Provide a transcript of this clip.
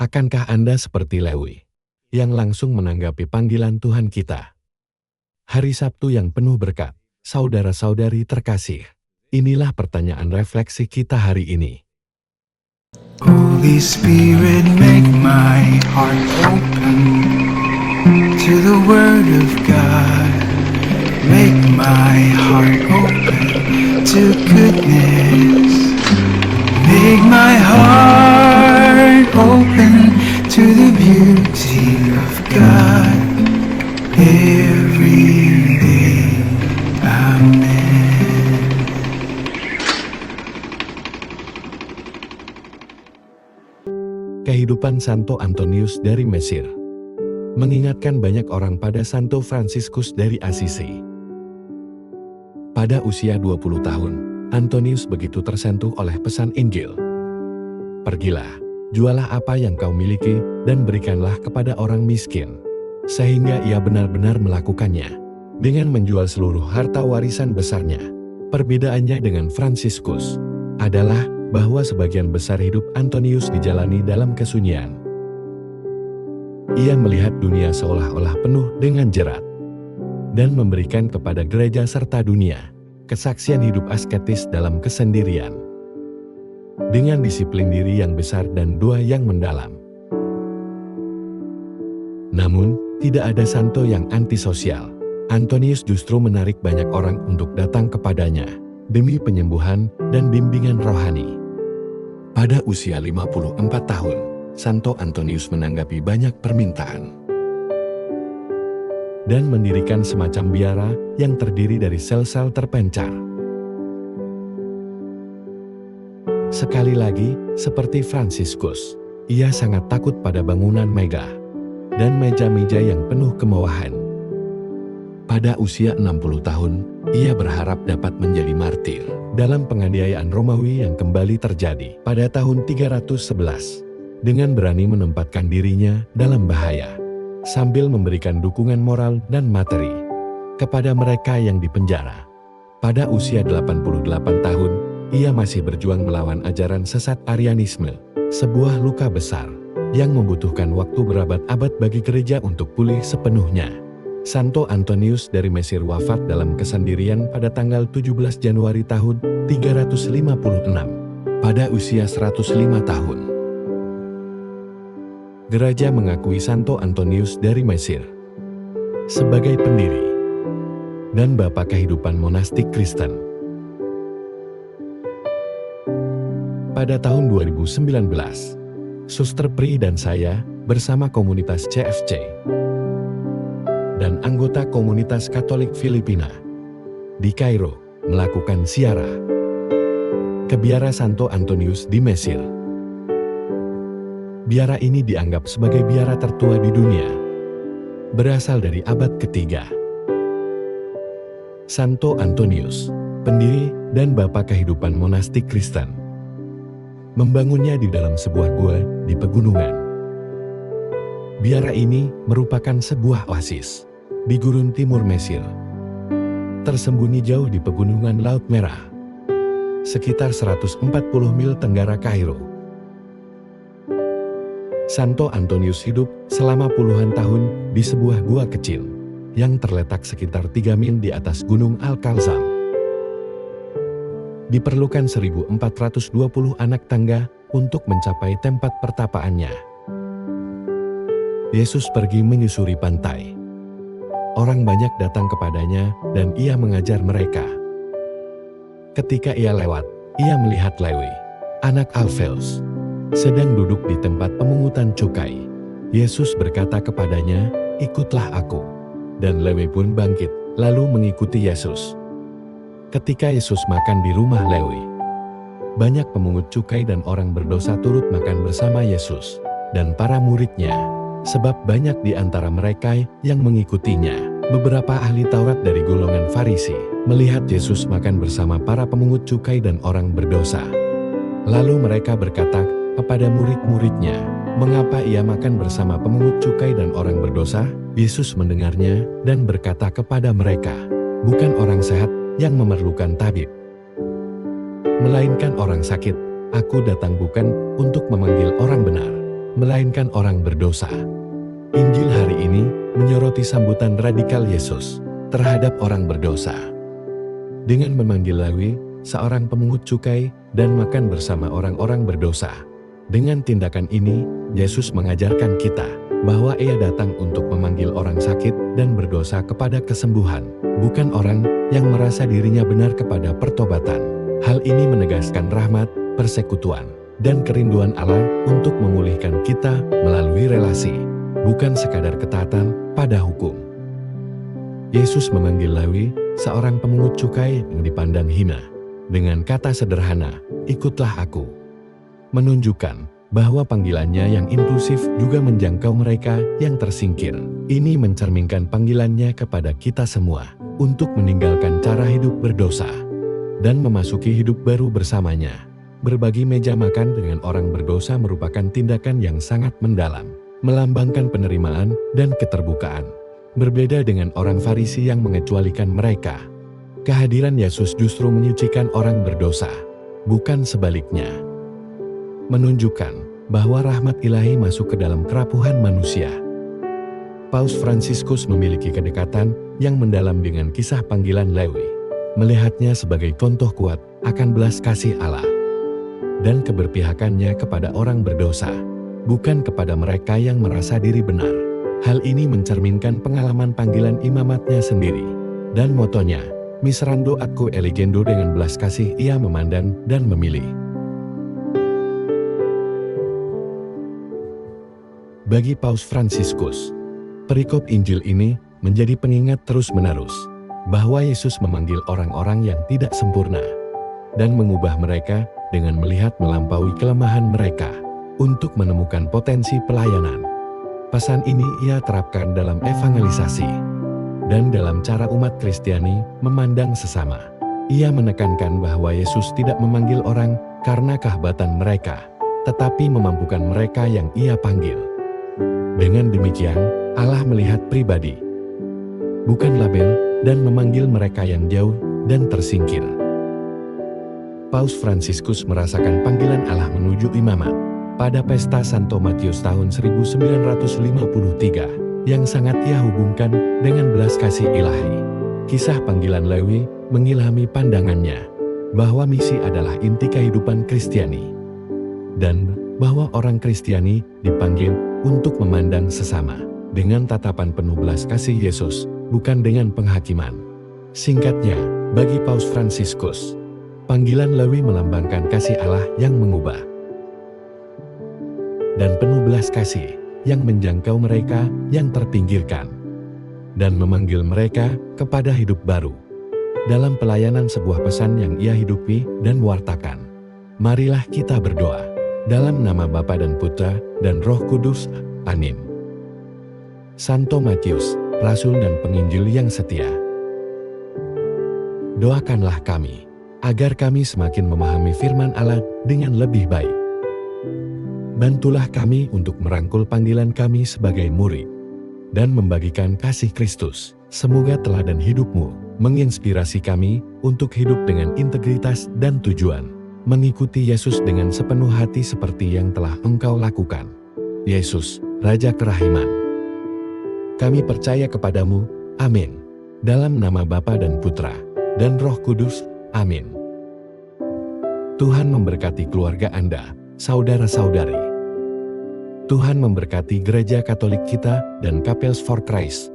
Akankah Anda seperti Lewi, yang langsung menanggapi panggilan Tuhan kita? Hari Sabtu yang penuh berkat, saudara-saudari terkasih. Inilah pertanyaan refleksi kita hari ini. Holy Spirit, make my heart open to the Word of God. Make my heart open to goodness. Make my heart open to the beauty of God every day. Amen. Kehidupan Santo Antonius dari Mesir mengingatkan banyak orang pada Santo Fransiskus dari Assisi. Pada usia 20 tahun, Antonius begitu tersentuh oleh pesan Injil. Pergilah, jualah apa yang kau miliki, dan berikanlah kepada orang miskin. Sehingga ia benar-benar melakukannya, dengan menjual seluruh harta warisan besarnya. Perbedaannya dengan Fransiskus adalah bahwa sebagian besar hidup Antonius dijalani dalam kesunyian. Ia melihat dunia seolah-olah penuh dengan jerat, dan memberikan kepada gereja serta dunia kesaksian hidup asketis dalam kesendirian, dengan disiplin diri yang besar dan doa yang mendalam. Namun, tidak ada santo yang antisosial. Antonius justru menarik banyak orang untuk datang kepadanya demi penyembuhan dan bimbingan rohani. Pada usia 54 tahun, Santo Antonius menanggapi banyak permintaan dan mendirikan semacam biara yang terdiri dari sel-sel terpencar. Sekali lagi, seperti Fransiskus, ia sangat takut pada bangunan megah dan meja-meja yang penuh kemewahan. Pada usia 60 tahun, ia berharap dapat menjadi martir dalam penganiayaan Romawi yang kembali terjadi pada tahun 311, dengan berani menempatkan dirinya dalam bahaya, sambil memberikan dukungan moral dan materi kepada mereka yang dipenjara. Pada usia 88 tahun, ia masih berjuang melawan ajaran sesat Arianisme, sebuah luka besar yang membutuhkan waktu berabad-abad bagi gereja untuk pulih sepenuhnya. Santo Antonius dari Mesir wafat dalam kesendirian pada tanggal 17 Januari tahun 356, pada usia 105 tahun. Gereja mengakui Santo Antonius dari Mesir sebagai pendiri dan bapa kehidupan monastik Kristen. Pada tahun 2019, Suster Pri dan saya bersama komunitas CFC dan anggota komunitas Katolik Filipina di Kairo melakukan ziarah ke biara Santo Antonius di Mesir. Biara ini dianggap sebagai biara tertua di dunia, berasal dari abad ketiga. Santo Antonius, pendiri dan bapa kehidupan monastik Kristen, membangunnya di dalam sebuah gua di pegunungan. Biara ini merupakan sebuah oasis di gurun timur Mesir, tersembunyi jauh di pegunungan Laut Merah, sekitar 140 mil tenggara Kairo. Santo Antonius hidup selama puluhan tahun di sebuah gua kecil yang terletak sekitar 3 mil di atas gunung Al-Kalzam. Diperlukan 1420 anak tangga untuk mencapai tempat pertapaannya. Yesus pergi menyusuri pantai. Orang banyak datang kepadanya dan ia mengajar mereka. Ketika ia lewat, ia melihat Lewi, anak Alfeus, sedang duduk di tempat pemungutan cukai. Yesus berkata kepadanya, "Ikutlah aku." Dan Lewi pun bangkit, lalu mengikuti Yesus. Ketika Yesus makan di rumah Lewi, banyak pemungut cukai dan orang berdosa turut makan bersama Yesus dan para muridnya, sebab banyak di antara mereka yang mengikutinya. Beberapa ahli Taurat dari golongan Farisi melihat Yesus makan bersama para pemungut cukai dan orang berdosa. Lalu mereka berkata kepada murid-muridnya, "Mengapa ia makan bersama pemungut cukai dan orang berdosa?" Yesus mendengarnya dan berkata kepada mereka, "Bukan orang sehat yang memerlukan tabib, melainkan orang sakit. Aku datang bukan untuk memanggil orang benar, melainkan orang berdosa. Injil hari ini menyoroti sambutan radikal Yesus terhadap orang berdosa. Dengan memanggil Lewi, seorang pemungut cukai, dan makan bersama orang-orang berdosa. Dengan tindakan ini, Yesus mengajarkan kita bahwa Ia datang untuk memanggil orang sakit dan berdosa kepada kesembuhan, bukan orang yang merasa dirinya benar kepada pertobatan. Hal ini menegaskan rahmat, persekutuan, dan kerinduan Allah untuk memulihkan kita melalui relasi, bukan sekadar ketaatan pada hukum. Yesus memanggil Lewi, seorang pemungut cukai yang dipandang hina, dengan kata sederhana, "Ikutlah aku." Menunjukkan bahwa panggilannya yang inklusif juga menjangkau mereka yang tersingkir. Ini mencerminkan panggilannya kepada kita semua untuk meninggalkan cara hidup berdosa dan memasuki hidup baru bersamanya. Berbagi meja makan dengan orang berdosa merupakan tindakan yang sangat mendalam, melambangkan penerimaan dan keterbukaan. Berbeda dengan orang Farisi yang mengecualikan mereka. Kehadiran Yesus justru menyucikan orang berdosa, bukan sebaliknya. Menunjukkan bahwa rahmat ilahi masuk ke dalam kerapuhan manusia. Paus Fransiskus memiliki kedekatan yang mendalam dengan kisah panggilan Lewi, melihatnya sebagai contoh kuat akan belas kasih Allah dan keberpihakannya kepada orang berdosa, bukan kepada mereka yang merasa diri benar. Hal ini mencerminkan pengalaman panggilan imamatnya sendiri, dan motonya, "Miserando atque eligendo", dengan belas kasih ia memandang dan memilih. Bagi Paus Fransiskus, perikop Injil ini menjadi pengingat terus-menerus bahwa Yesus memanggil orang-orang yang tidak sempurna dan mengubah mereka dengan melihat melampaui kelemahan mereka untuk menemukan potensi pelayanan. Pesan ini ia terapkan dalam evangelisasi dan dalam cara umat Kristiani memandang sesama. Ia menekankan bahwa Yesus tidak memanggil orang karena kehebatan mereka, tetapi memampukan mereka yang Ia panggil. Dengan demikian, Allah melihat pribadi, bukan label, dan memanggil mereka yang jauh dan tersingkir. Paus Fransiskus merasakan panggilan Allah menuju imamat pada pesta Santo Matius tahun 1953, yang sangat ia hubungkan dengan belas kasih ilahi. Kisah panggilan Lewi mengilhami pandangannya bahwa misi adalah inti kehidupan Kristiani, dan bahwa orang Kristiani dipanggil untuk memandang sesama dengan tatapan penuh belas kasih Yesus, bukan dengan penghakiman. Singkatnya, bagi Paus Fransiskus, panggilan Lewi melambangkan kasih Allah yang mengubah dan penuh belas kasih yang menjangkau mereka yang terpinggirkan dan memanggil mereka kepada hidup baru dalam pelayanan, sebuah pesan yang ia hidupi dan wartakan. Marilah kita berdoa dalam nama Bapa dan Putra dan Roh Kudus. Amin. Santo Matius, Rasul dan Penginjil yang setia, doakanlah kami agar kami semakin memahami firman Allah dengan lebih baik. Bantulah kami untuk merangkul panggilan kami sebagai murid dan membagikan kasih Kristus. Semoga teladan hidupmu menginspirasi kami untuk hidup dengan integritas dan tujuan, mengikuti Yesus dengan sepenuh hati seperti yang telah Engkau lakukan. Yesus, Raja Kerahiman, kami percaya kepadamu. Amin. Dalam nama Bapa dan Putra dan Roh Kudus. Amin. Tuhan memberkati keluarga Anda, saudara-saudari. Tuhan memberkati Gereja Katolik kita dan Kapels for Christ.